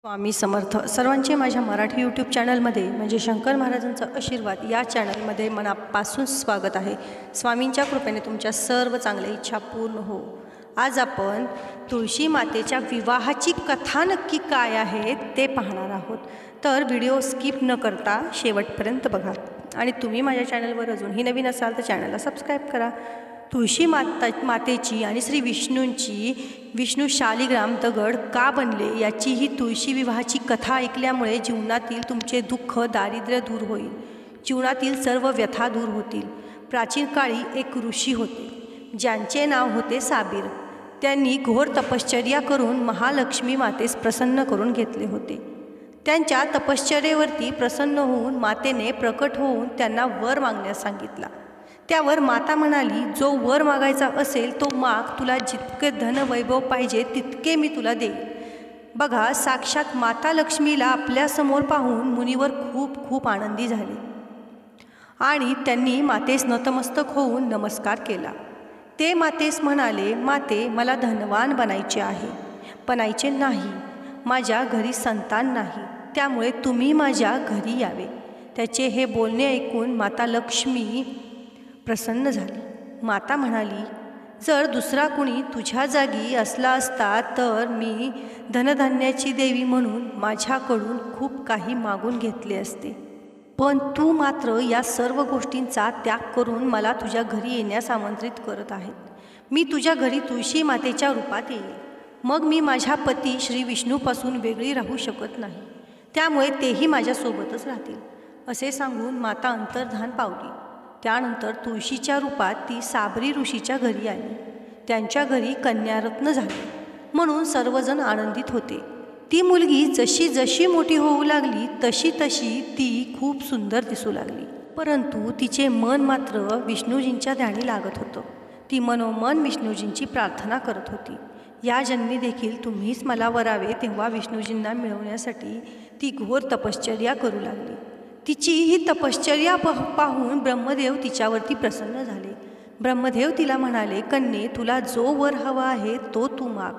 स्वामी समर्थ सर्वांचे माझ्या मराठी यूट्यूब चॅनलमध्ये म्हणजे शंकर महाराजांचा आशीर्वाद या चॅनलमध्ये मनापासून स्वागत आहे। स्वामींच्या कृपेने तुमच्या सर्व चांगल्या इच्छा पूर्ण हो। आज आपण तुळशी मातेच्या विवाहाची कथा नक्की काय आहे ते पाहणार आहोत, तर व्हिडिओ स्किप न करता शेवटपर्यंत बघा। आणि तुम्ही माझ्या चॅनलवर अजूनही नवीन असाल तर चॅनलला सबस्क्राईब करा। तुळशी मातेची आणि श्री विष्णूंची विष्णू शालिग्राम दगड का बनले याची ही तुळशी विवाहाची कथा ऐकल्यामुळे जीवनातील तुमचे दुःख दारिद्र्य दूर होईल, जीवनातील सर्व व्यथा दूर होतील। प्राचीन काळी एक ऋषी होते ज्यांचे नाव होते साबीर। त्यांनी घोर तपश्चर्या करून महालक्ष्मी मातेस प्रसन्न करून घेतले होते। त्यांच्या तपश्चर्येवरती प्रसन्न होऊन मातेने प्रकट होऊन त्यांना वर मागण्यास सांगितला। त्यावर माता म्हणाली, जो वर मागायचा असेल तो माग, तुला जितके धन वैभव पाहिजे तितके मी तुला देईन। बघा, साक्षात माता लक्ष्मीला आपल्यासमोर पाहून मुनिवर खूप खूप आनंदी झाले आणि त्यांनी मातेस नतमस्तक होऊन नमस्कार केला। ते मातेस म्हणाले, माते, मला धनवान बनायचे आहे, बनायचे नाही। माझ्या घरी संतान नाही, त्यामुळे तुम्ही माझ्या घरी यावे। त्याचे हे बोलणे ऐकून माता लक्ष्मी प्रसन्न झाली। माता म्हणाली, जर दुसरा कुणी तुझ्या जागी असला असता तर मी धनधान्याची देवी म्हणून माझ्याकडून खूप काही मागून घेतले असते, पण तू मात्र या सर्व गोष्टींचा त्याग करून मला तुझ्या घरी येण्यास आमंत्रित करत आहे। मी तुझ्या घरी तुळशी मातेच्या रूपात येईल, मग मी माझ्या पती श्री विष्णूपासून वेगळी राहू शकत नाही, त्यामुळे तेही माझ्यासोबतच राहतील। असे सांगून माता अंतर्धान पावली। त्यानंतर तुळशीच्या रूपात ती साबरी ऋषीच्या घरी आली। त्यांच्या घरी कन्यारत्न झाली म्हणून सर्वजण आनंदित होते। ती मुलगी जशी जशी मोठी होऊ लागली तशी तशी ती खूप सुंदर दिसू लागली, परंतु तिचे मन मात्र विष्णूजींच्या ध्यानी लागत होतं। ती मनोमन विष्णूजींची प्रार्थना करत होती, या जन्मी देखील तुम्हीच मला वरावे। तेव्हा विष्णूजींना मिळवण्यासाठी ती घोर तपश्चर्या करू लागली। तिची ही तपश्चर्या पाहून ब्रह्मदेव तिच्यावरती प्रसन्न झाले। ब्रह्मदेव तिला म्हणाले, कन्ये, तुला जो वर हवा आहे तो तू माग।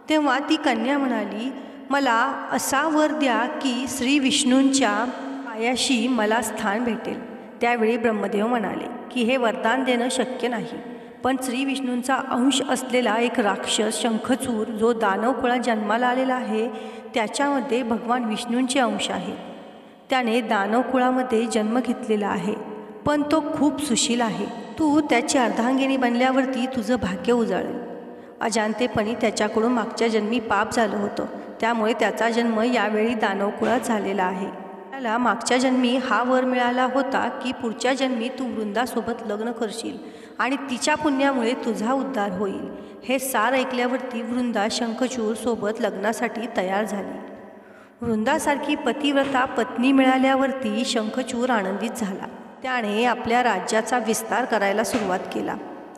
तेव्हा ती कन्या म्हणाली, मला असा वर द्या की श्री विष्णूंच्या पायाशी मला स्थान भेटेल। त्यावेळी ब्रह्मदेव म्हणाले की हे वरदान देणं शक्य नाही, पण श्री विष्णूंचा अंश असलेला एक राक्षस शंखचूर जो दानव कुळात जन्माला आलेला आहे त्याच्यामध्ये भगवान विष्णूंचे अंश आहे। त्याने दानव कुळामध्ये जन्म घेतलेला आहे, पण तो खूप सुशील आहे। तू त्याची अर्धांगिनी बनल्यावरती तुझं भाग्य उजाळेल। अजाणतेपणी त्याच्याकडून मागच्या जन्मी पाप झालं होतं, त्यामुळे त्याचा जन्म यावेळी दानव कुळात झालेला आहे। त्याला मागच्या जन्मी हा वर मिळाला होता की पुढच्या जन्मी तू वृंदासोबत लग्न करशील आणि तिच्या पुण्यामुळे तुझा उद्धार होईल। हे सार ऐकल्यावरती वृंदा शंखचूर सोबत लग्नासाठी तयार झाली। वृंदासारखी पतिव्रता पत्नी मिळाल्यावरती शंखचूर आनंदित झाला। त्याने आपल्या राज्याचा विस्तार करायला सुरुवात केला।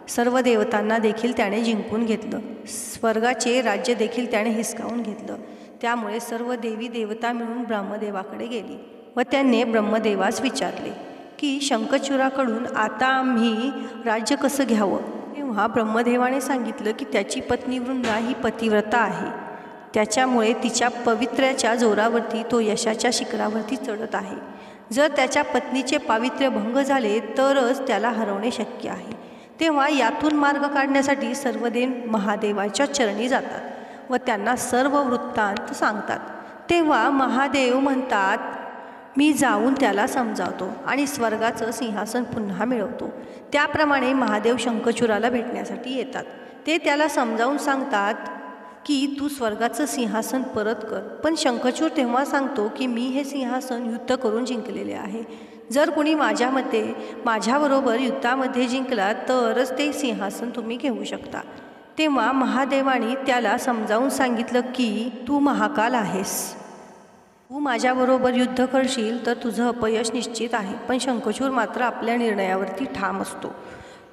सर्व देवतांना देखील त्याने जिंकून घेतलं, स्वर्गाचे राज्य देखील त्याने हिसकावून घेतलं। त्यामुळे सर्व देवी देवता मिळून ब्रह्मदेवाकडे गेली व त्यांनी ब्रह्मदेवास विचारले की शंखचूराकडून आता आम्ही राज्य कसं घ्यावं। तेव्हा ब्रह्मदेवाने सांगितलं की त्याची पत्नी वृंदा ही पतिव्रता आहे, त्याच्यामुळे तिच्या पवित्र्याच्या जोरावरती तो यशाच्या शिखरावरती चढत आहे। जर त्याच्या पत्नीचे पावित्र्य भंग झाले तरच त्याला हरवणे शक्य आहे। तेव्हा यातून मार्ग काढण्यासाठी सर्व देव महादेवाच्या चरणी जातात व त्यांना सर्व वृत्तांत सांगतात। तेव्हा महादेव म्हणतात, मी जाऊन त्याला समजावतो आणि स्वर्गाचं सिंहासन पुन्हा मिळवतो। त्याप्रमाणे महादेव शंखचूराला भेटण्यासाठी येतात। ते त्याला समजावून सांगतात की तू स्वर्गाचं सिंहासन परत कर, पण शंखचूर तेव्हा सांगतो की मी हे सिंहासन युद्ध करून जिंकलेले आहे। जर कोणी माझ्याबरोबर युद्धामध्ये जिंकला तरच ते सिंहासन तुम्ही घेऊ शकता। तेव्हा महादेवाने त्याला समजावून सांगितलं की तू महाकाल आहेस, तू माझ्याबरोबर युद्ध करशील तर तुझं अपयश निश्चित आहे। पण शंखचूर मात्र आपल्या निर्णयावरती ठाम असतो।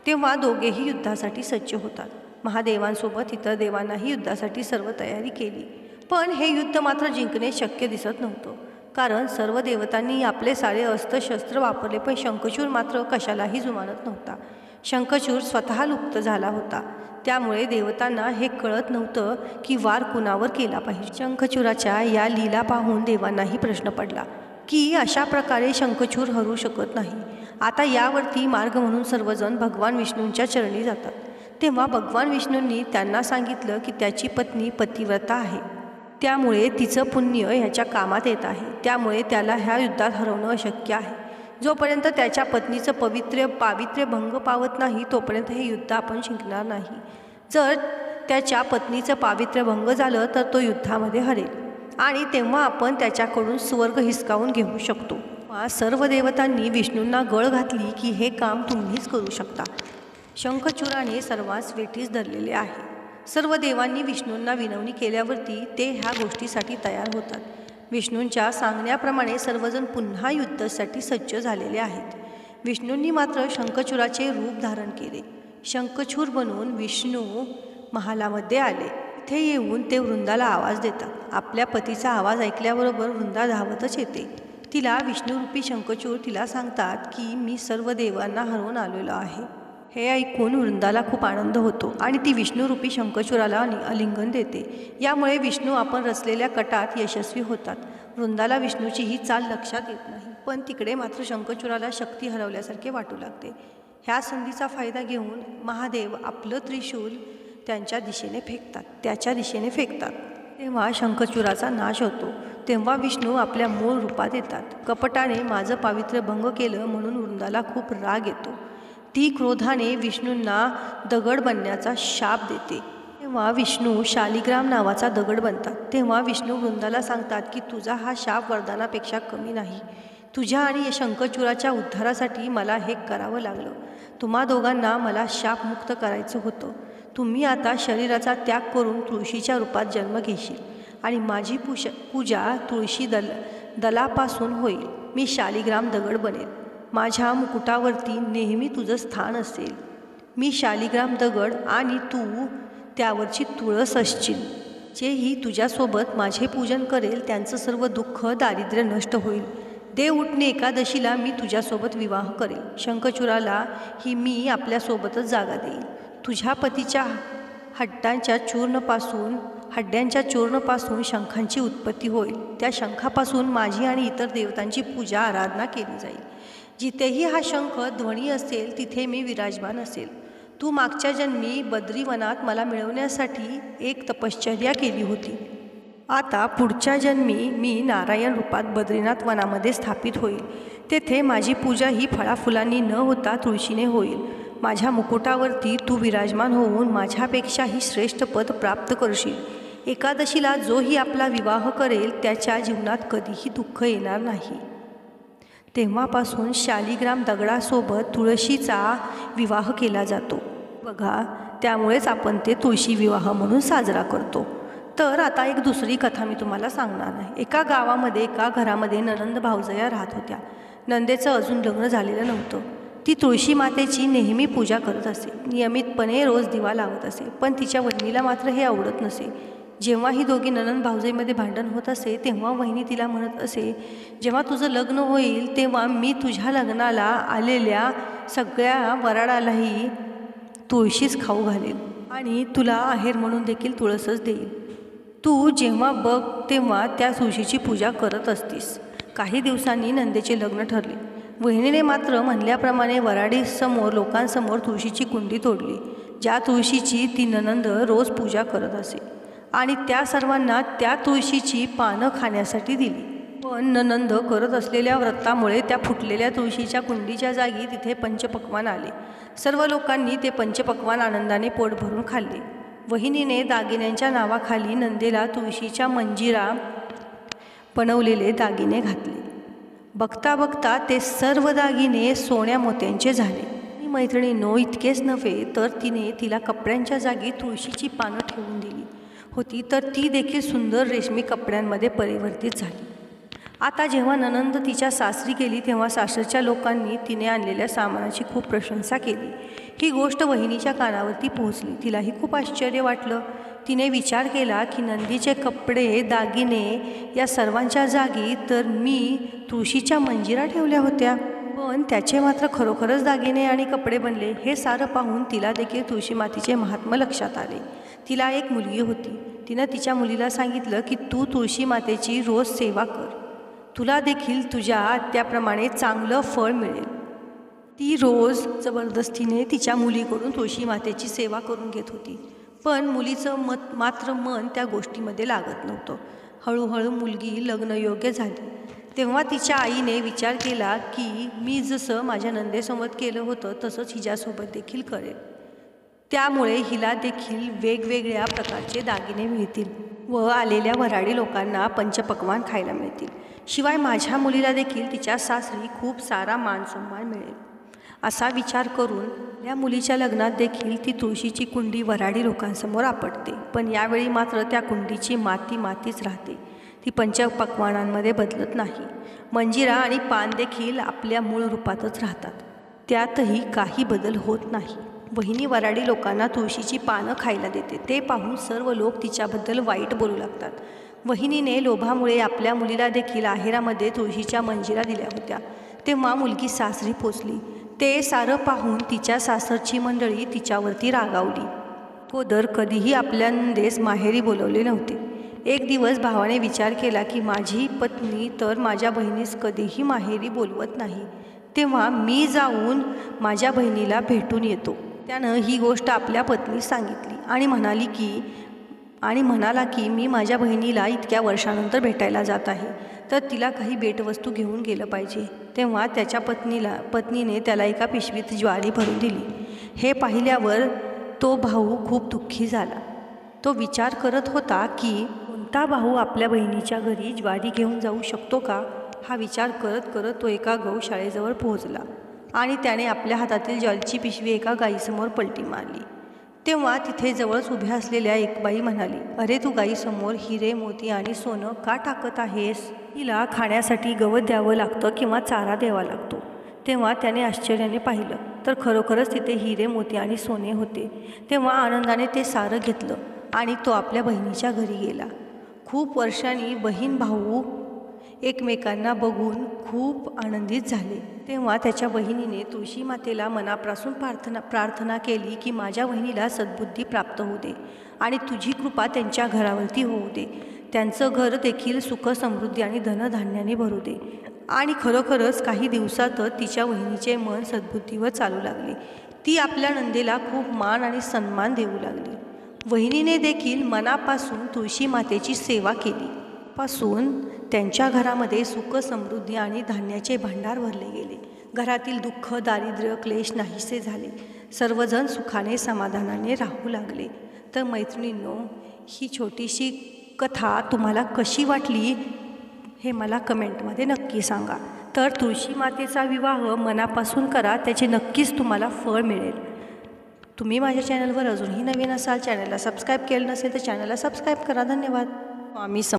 तेव्हा दोघेही युद्धासाठी सज्ज होतात। महादेवांसोबत इतर देवांनाही युद्धासाठी सर्व तयारी केली, पण हे युद्ध मात्र जिंकणे शक्य दिसत नव्हतं, कारण सर्व देवतांनी आपले सारे अस्त्रशस्त्र वापरले, पण शंखचूर मात्र कशालाही जुमानत नव्हता। शंखचूड स्वतः लुप्त झाला होता. त्यामुळे देवतांना हे कळत नव्हतं की वार कुणावर केला पाहिजे. शंखचूराच्या या लीला पाहून देवांनाही प्रश्न पडला की अशा प्रकारे शंखचूर हरू शकत नाही. आता यावरती मार्ग म्हणून सर्वजण भगवान विष्णूंच्या चरणी जातात. तेव्हा भगवान विष्णूंनी त्यांना सांगितलं की त्याची पत्नी पतिव्रता आहे, त्यामुळे तिचं पुण्य ह्याच्या कामात येत आहे. त्यामुळे त्याला ह्या युद्धात हरवणं अशक्य आहे. जोपर्यंत त्याच्या पत्नीचं पावित्र्य भंग पावत नाही तोपर्यंत हे युद्ध आपण जिंकणार नाही. जर त्याच्या पत्नीचं पावित्र्य भंग झालं तर तो युद्धामध्ये हरेल आणि तेव्हा आपण त्याच्याकडून स्वर्ग हिसकावून घेऊ शकतो. सर्व देवतांनी विष्णूंना गळ घातली की हे काम तुम्हीच करू शकता. शंखचूराने सर्वांस वेठीस धरलेले आहे. सर्व देवांनी विष्णूंना विनवणी केल्यावरती ते ह्या गोष्टीसाठी तयार होतात. विष्णूंच्या सांगण्याप्रमाणे सर्वजण पुन्हा युद्धासाठी सज्ज झालेले आहेत. विष्णूंनी मात्र शंखचूराचे रूप धारण केले. शंखचूर बनून विष्णू महालामध्ये आले. इथे येऊन ते वृंदाला आवाज देतात. आपल्या पतीचा आवाज ऐकल्याबरोबर वृंदा धावतच येते. तिला विष्णुरूपी शंखचूर तिला सांगतात की मी सर्व देवांना हरवून आलेलो आहे. हे ऐकून वृंदाला खूप आनंद होतो आणि ती विष्णुरूपी शंखचूराला आलिंगन देते. यामुळे विष्णू आपण रचलेल्या कटात यशस्वी होतात. वृंदाला विष्णूची ही चाल लक्षात येत नाही, पण तिकडे मात्र शंखचूराला शक्ती हरवल्यासारखे वाटू लागते. ह्या संधीचा फायदा घेऊन महादेव आपलं त्रिशूल त्याच्या दिशेने फेकतात. तेव्हा शंखचूराचा नाश होतो. तेव्हा विष्णू आपल्या मूळ रूपात येतात. कपटाने माझं पावित्र्य भंग केलं म्हणून वृंदाला खूप राग येतो. ती क्रोधाने विष्णूंना दगड बनण्याचा शाप देते. तेव्हा विष्णू शालिग्राम नावाचा दगड बनतात. तेव्हा विष्णू वृंदाला सांगतात की तुझा हा शाप वरदानापेक्षा कमी नाही. तुझ्या आणि शंखचूराच्या उद्धारासाठी मला हे करावं लागलं. तुम्हा दोघांना मला शापमुक्त करायचं होतं. तुम्ही आता शरीराचा त्याग करून तुळशीच्या रूपात जन्म घेशील आणि माझी पूजा तुळशी दलापासून होईल. मी शालिग्राम दगड बनेल. माझ्या मुकुटावरती नेहमी तुझं स्थान असेल. मी शालिग्राम दगड आणि तू त्यावरची तुळस असशील. जेही तुझ्यासोबत माझे पूजन करेल त्यांचं सर्व दुःख दारिद्र्य नष्ट होईल. देव उठणे एकादशीला मी तुझ्यासोबत विवाह करेल. शंखचूराला ही मी आपल्यासोबतच जागा देईल. तुझ्या पतीच्या हड्ड्यांच्या चूर्णपासून शंखांची उत्पत्ती होईल. त्या शंखापासून माझी आणि इतर देवतांची पूजा आराधना केली जाईल. जिथेही हा शंख ध्वनी असेल तिथे मी विराजमान असेल. तू मागच्या जन्मी बद्रीवनात मला मिळवण्यासाठी एक तपश्चर्या केली होती. आता पुढच्या जन्मी मी नारायण रूपात बद्रीनाथ वनामध्ये स्थापित होईल. तेथे माझी पूजा ही फळाफुलांनी न होता तुळशीने होईल. माझ्या मुकुटावरती तू विराजमान होऊन माझ्यापेक्षाही श्रेष्ठ पद प्राप्त करशील. एकादशीला जोही आपला विवाह करेल त्याच्या जीवनात कधीही दुःख येणार नाही. तेव्हापासून शालिग्राम दगडासोबत तुळशीचा विवाह केला जातो. बघा, त्यामुळेच आपण ते तुळशी विवाह म्हणून साजरा करतो. तर आता एक दुसरी कथा मी तुम्हाला सांगणार आहे. एका गावामध्ये एका घरामध्ये ननंद भावजया राहत होत्या. नंदेचं अजून लग्न झालेलं नव्हतं. ती तुळशी मातेची नेहमी पूजा करत असे. नियमितपणे रोज दिवा लावत असे. पण तिच्या वहिनीला मात्र हे आवडत नसे. जेव्हा ही दोघी ननंद भावजईमध्ये भांडण होत असे तेव्हा वहिनी तिला म्हणत असे, जेव्हा तुझं लग्न होईल तेव्हा मी तुझ्या लग्नाला आलेल्या सगळ्या वराडालाही तुळशीच खाऊ घालेल आणि तुला आहेर म्हणून देखील तुळसच देईल. तू जेव्हा बघ तेव्हा त्या तुळशीची पूजा करत असतीस. काही दिवसांनी नंदेचे लग्न ठरले. वहिनीने मात्र म्हणल्याप्रमाणे वराडीसमोर लोकांसमोर तुळशीची कुंडी तोडली, ज्या तुळशीची ती ननंद रोज पूजा करत असे आणि त्या सर्वांना त्या तुळशीची पानं खाण्यासाठी दिली. पण ननंद करत असलेल्या व्रतामुळे त्या फुटलेल्या तुळशीच्या कुंडीच्या जागी तिथे पंचपक्वान आले. सर्व लोकांनी ते पंचपक्वान आनंदाने पोट भरून खाल्ले. वहिनीने दागिन्यांच्या नावाखाली नंदेला तुळशीच्या मंजिरा बनवलेले दागिने घातले. बघता बघता ते सर्व दागिने सोन्या मोत्यांचे झाले. मैत्रिणींनो, इतकेच नव्हे तर तिला कपड्यांच्या जागी तुळशीची पानं ठेवून दिली होती, तर ती देखील सुंदर रेशमी कपड्यांमध्ये परिवर्तित झाली. आता जेव्हा ननंद तिच्या सासरी गेली तेव्हा सासरच्या लोकांनी तिने आणलेल्या सामानाची खूप प्रशंसा केली. ही गोष्ट वहिनीच्या कानावरती पोहोचली. तिलाही खूप आश्चर्य वाटलं. तिने विचार केला की नंदीचे कपडे दागिने या सर्वांच्या जागी तर मी तुळशीच्या मंजिरा ठेवल्या होत्या. पण त्याचे मात्र खरोखरच दागिने आणि कपडे बनले. हे सारं पाहून तिला देखील तुळशी मातेचे महात्म्य लक्षात आले. तिला एक मुलगी होती. तिनं तिच्या मुलीला सांगितलं की तू तुळशी मातेची रोज सेवा कर, तुला देखील तुझ्या त्याप्रमाणे चांगलं फळ मिळेल. ती रोज जबरदस्तीने तिच्या मुलीकडून तुळशी मातेची सेवा करून घेत होती. पण मुलीचं मात्र मन त्या गोष्टीमध्ये लागत नव्हतं. हळूहळू मुलगी लग्नयोग्य झाली. तेव्हा तिच्या आईने विचार केला की मी जसं माझ्या नंदेसोबत केलं होतं तसंच हिच्यासोबत देखील करेल. त्यामुळे हिला देखील वेगवेगळ्या प्रकारचे दागिने मिळतील व आलेल्या वऱ्हाडी लोकांना पंचपक्वान्न खायला मिळतील. शिवाय माझ्या मुलीला देखील तिच्या सासरी खूप सारा मानसन्मान मिळेल. असा विचार करून या मुलीच्या लग्नात देखील ती तुळशीची कुंडी वऱ्हाडी लोकांसमोर आपटते. पण यावेळी मात्र त्या कुंडीची मातीच राहते. ती पंचपक्वान्नांमध्ये बदलत नाही. मंजिरा आणि पान देखील आपल्या मूळ रूपातच राहतात. त्यातही काही बदल होत नाही. वहिनी वऱ्हाडी लोकांना तुळशीची पानं खायला देते. ते पाहून सर्व लोक तिच्याबद्दल वाईट बोलू लागतात. वहिनीने लोभामुळे आपल्या मुलीला देखील आहेरामध्ये तुळशीच्या मंजिरा दिल्या होत्या. तेव्हा मुलगी सासरी पोचली. ते सारं पाहून तिच्या सासरची मंडळी तिच्यावरती रागावली. अगोदर कधीही आपल्या नंदेस माहेरी बोलवले नव्हते. एक दिवस भावाने विचार केला की माझी पत्नी तर माझ्या बहिणीस कधीही माहेरी बोलवत नाही, तेव्हा मी जाऊन माझ्या बहिणीला भेटून येतो. त्यानं ही गोष्ट आपल्या पत्नीस सांगितली आणि म्हणाला की मी माझ्या बहिणीला इतक्या वर्षानंतर भेटायला जात आहे, तर तिला काही भेटवस्तू घेऊन गेलं पाहिजे. तेव्हा त्याच्या पत्नीने त्याला एका पिशवीत ज्वारी भरून दिली. हे पाहिल्यावर तो भाऊ खूप दुःखी झाला. तो विचार करत होता की कोणता भाऊ आपल्या बहिणीच्या घरी ज्वारी घेऊन जाऊ शकतो का. हा विचार करत करत तो एका गौशाळेजवळ पोहोचला आणि त्याने आपल्या हातातील ज्वारीची पिशवी एका गाईसमोर पलटी मारली. तेव्हा तिथे जवळच उभ्या असलेल्या एक बाई म्हणाली, अरे तू गाईसमोर हिरे मोती आणि सोनं का टाकत आहेस. हिला खाण्यासाठी गवत द्यावं लागतं किंवा चारा द्यावा लागतो. तेव्हा त्याने आश्चर्याने पाहिलं तर खरोखरच तिथे हिरे मोती आणि सोने होते. तेव्हा आनंदाने ते सारं घेतलं आणि तो आपल्या बहिणीच्या घरी गेला. खूप वर्षांनी बहीण भाऊ एकमेकांना बघून खूप आनंदित झाले. तेव्हा त्याच्या बहिणीने तुळशी मातेला मनापासून प्रार्थना केली की माझ्या बहिणीला सद्बुद्धी प्राप्त होऊ दे आणि तुझी कृपा त्यांच्या घरावरती होऊ दे. त्यांचं घर देखील सुख समृद्धी आणि धनधान्याने भरू दे. आणि खरोखरच काही दिवसातच तिच्या बहिणीचे मन सद्बुद्धीवर चालू लागले. ती आपल्या नंदेला खूप मान आणि सन्मान देऊ लागली. वहिनीने देखील मनापासून तुळशी मातेची सेवा केली. पासून त्यांच्या घरामध्ये सुख समृद्धी आणि धान्याचे भांडार भरले गेले. घरातील दुःख दारिद्र्य क्लेश नाहीसे झाले. सर्वजण सुखाने समाधानाने राहू लागले. तर मैत्रिणींनो, ही छोटीशी कथा तुम्हाला कशी वाटली हे मला कमेंटमध्ये नक्की सांगा. तर तुळशी मातेचा विवाह मनापासून करा, त्याचे नक्कीच तुम्हाला फळ मिळेल. तुम्ही माझ्या चॅनलवर अजूनही नवीन असाल, चॅनलला सबस्क्राईब केलं नसेल तर चॅनलला सबस्क्राईब करा. धन्यवाद. आम्ही